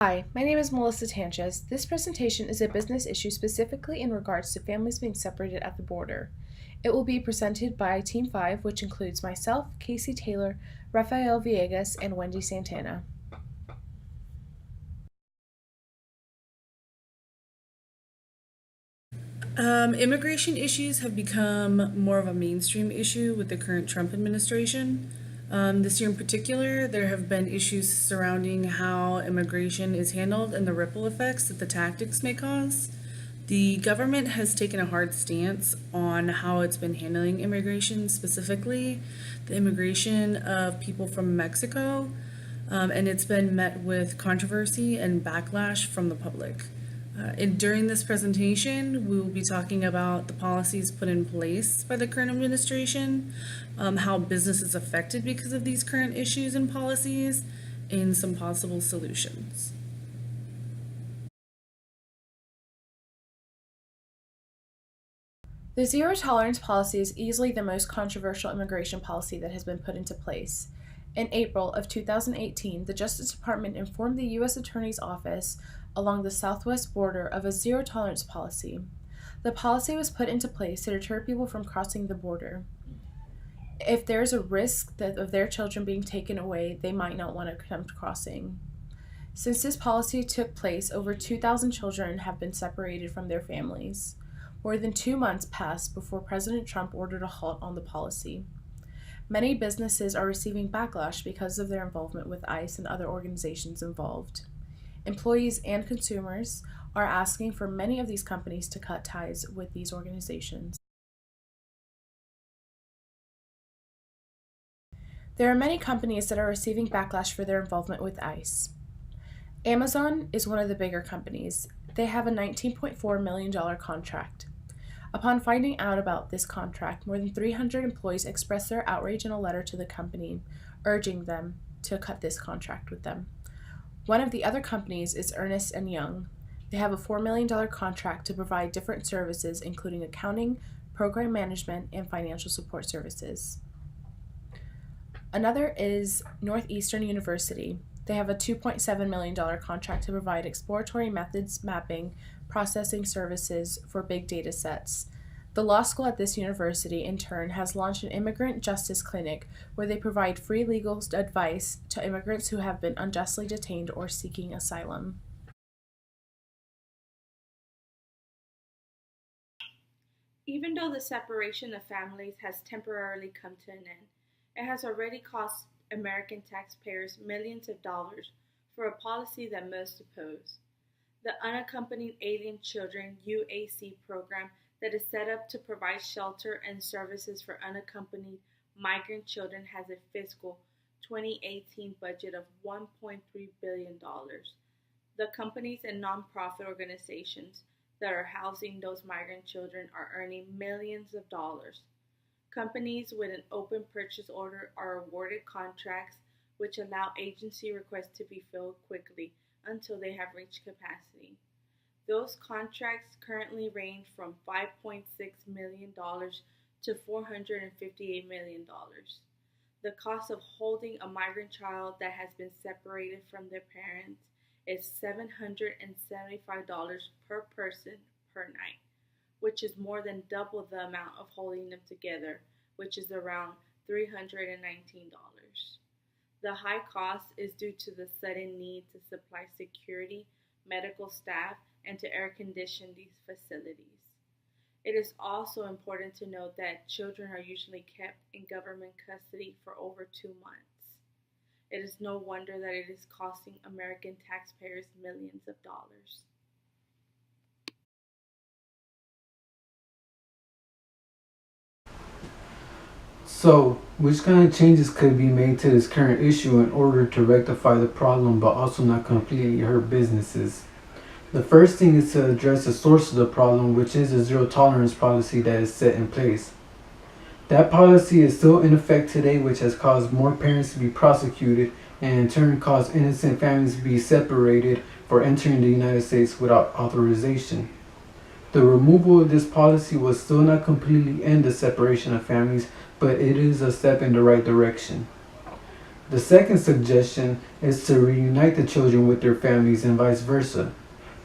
Hi, my name is Melissa Tanchez. This presentation is a business issue specifically in regards to families being separated at the border. It will be presented by Team 5, which includes myself, Casey Taylor, Rafael Villegas, and Wendy Santana. Immigration issues have become more of a mainstream issue with the current Trump administration. This year in particular, there have been issues surrounding how immigration is handled and the ripple effects that the tactics may cause. The government has taken a hard stance on how it's been handling immigration, specifically the immigration of people from Mexico, and it's been met with controversy and backlash from the public. During this presentation, we will be talking about the policies put in place by the current administration, how business is affected because of these current issues and policies, and some possible solutions. The zero tolerance policy is easily the most controversial immigration policy that has been put into place. In April of 2018, the Justice Department informed the U.S. Attorney's Office along the southwest border of a zero tolerance policy. The policy was put into place to deter people from crossing the border. If there's a risk of their children being taken away, they might not want to attempt crossing. Since this policy took place, over 2,000 children have been separated from their families. More than 2 months passed before President Trump ordered a halt on the policy. Many businesses are receiving backlash because of their involvement with ICE and other organizations involved. Employees and consumers are asking for many of these companies to cut ties with these organizations. There are many companies that are receiving backlash for their involvement with ICE. Amazon is one of the bigger companies. They have a $19.4 million contract. Upon finding out about this contract, more than 300 employees expressed their outrage in a letter to the company, urging them to cut this contract with them. One of the other companies is Ernst & Young. They have a $4 million contract to provide different services, including accounting, program management, and financial support services. Another is Northeastern University. They have a $2.7 million contract to provide exploratory methods mapping processing services for big data sets. The law school at this university, in turn, has launched an immigrant justice clinic where they provide free legal advice to immigrants who have been unjustly detained or seeking asylum. Even though the separation of families has temporarily come to an end, it has already cost American taxpayers millions of dollars for a policy that most oppose. The Unaccompanied Alien Children UAC program that is set up to provide shelter and services for unaccompanied migrant children has a fiscal 2018 budget of $1.3 billion. The companies and nonprofit organizations that are housing those migrant children are earning millions of dollars. Companies with an open purchase order are awarded contracts which allow agency requests to be filled quickly until they have reached capacity. Those contracts currently range from $5.6 million to $458 million. The cost of holding a migrant child that has been separated from their parents is $775 per person per night, which is more than double the amount of holding them together, which is around $319. The high cost is due to the sudden need to supply security, medical staff, and to air condition these facilities. It is also important to note that children are usually kept in government custody for over 2 months. It is no wonder that it is costing American taxpayers millions of dollars. So, which kind of changes could be made to this current issue in order to rectify the problem but also not completely hurt businesses? The first thing is to address the source of the problem, which is the zero tolerance policy that is set in place. That policy is still in effect today, which has caused more parents to be prosecuted and in turn caused innocent families to be separated for entering the United States without authorization. The removal of this policy will still not completely end the separation of families, but it is a step in the right direction. The second suggestion is to reunite the children with their families and vice versa.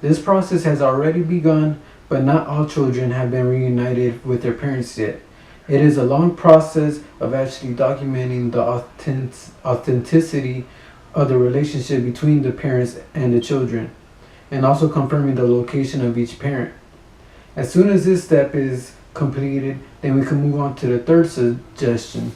This process has already begun, but not all children have been reunited with their parents yet. It is a long process of actually documenting the authenticity of the relationship between the parents and the children, and also confirming the location of each parent. As soon as this step is completed, then we can move on to the third suggestion.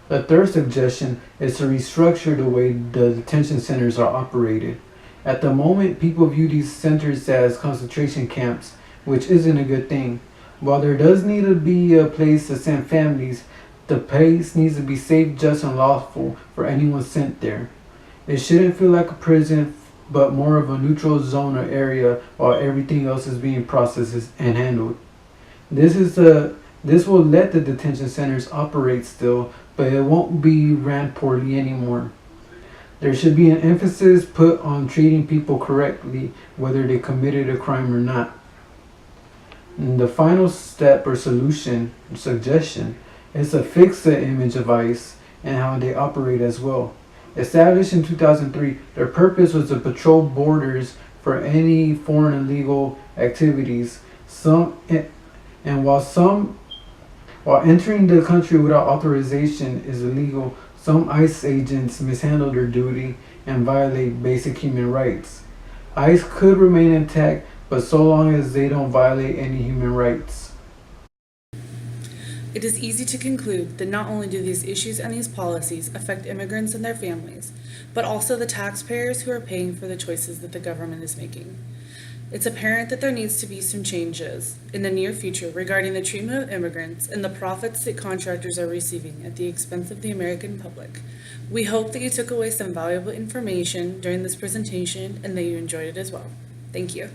The third suggestion is to restructure the way the detention centers are operated. At the moment, people view these centers as concentration camps, which isn't a good thing. While there does need to be a place to send families, the place needs to be safe, just, and lawful for anyone sent there. It shouldn't feel like a prison, but more of a neutral zone or area while everything else is being processed and handled. This will let the detention centers operate still, but it won't be ran poorly anymore. There should be an emphasis put on treating people correctly, whether they committed a crime or not. And the final step or suggestion is to fix the image of ICE and how they operate as well. Established in 2003, their purpose was to patrol borders for any foreign illegal activities. While entering the country without authorization is illegal, some ICE agents mishandle their duty and violate basic human rights. ICE could remain intact, but so long as they don't violate any human rights. It is easy to conclude that not only do these issues and these policies affect immigrants and their families, but also the taxpayers who are paying for the choices that the government is making. It's apparent that there needs to be some changes in the near future regarding the treatment of immigrants and the profits that contractors are receiving at the expense of the American public. We hope that you took away some valuable information during this presentation and that you enjoyed it as well. Thank you.